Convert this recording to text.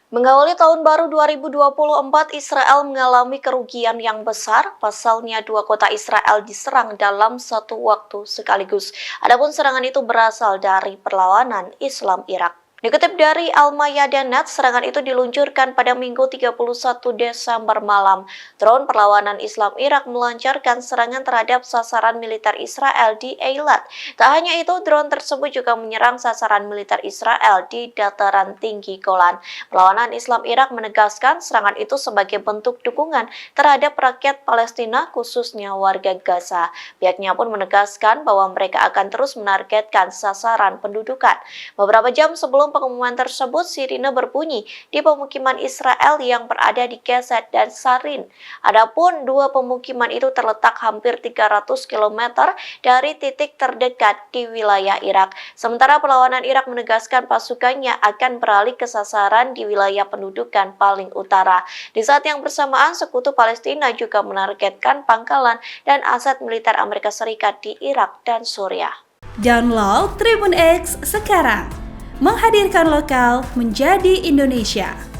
Mengawali tahun baru 2024, Israel mengalami kerugian yang besar. Pasalnya, dua kota Israel diserang dalam satu waktu sekaligus. Adapun serangan itu berasal dari perlawanan Islam Irak. Dikutip dari Al-Mayadeen, serangan itu diluncurkan pada Minggu 31 Desember malam. Drone perlawanan Islam Irak melancarkan serangan terhadap sasaran militer Israel di Eilat. Tak hanya itu, drone tersebut juga menyerang sasaran militer Israel di dataran tinggi Golan. Perlawanan Islam Irak menegaskan serangan itu sebagai bentuk dukungan terhadap rakyat Palestina, khususnya warga Gaza. Pihaknya pun menegaskan bahwa mereka akan terus menargetkan sasaran pendudukan. Beberapa jam sebelum pengumuman tersebut, sirine berbunyi di pemukiman Israel yang berada di Geset dan Sarin. Adapun dua pemukiman itu terletak hampir 300 km dari titik terdekat di wilayah Irak. Sementara perlawanan Irak menegaskan pasukannya akan beralih ke sasaran di wilayah pendudukan paling utara. Di saat yang bersamaan, sekutu Palestina juga menargetkan pangkalan dan aset militer Amerika Serikat di Irak dan Suriah. Download Tribun X sekarang, menghadirkan lokal menjadi Indonesia.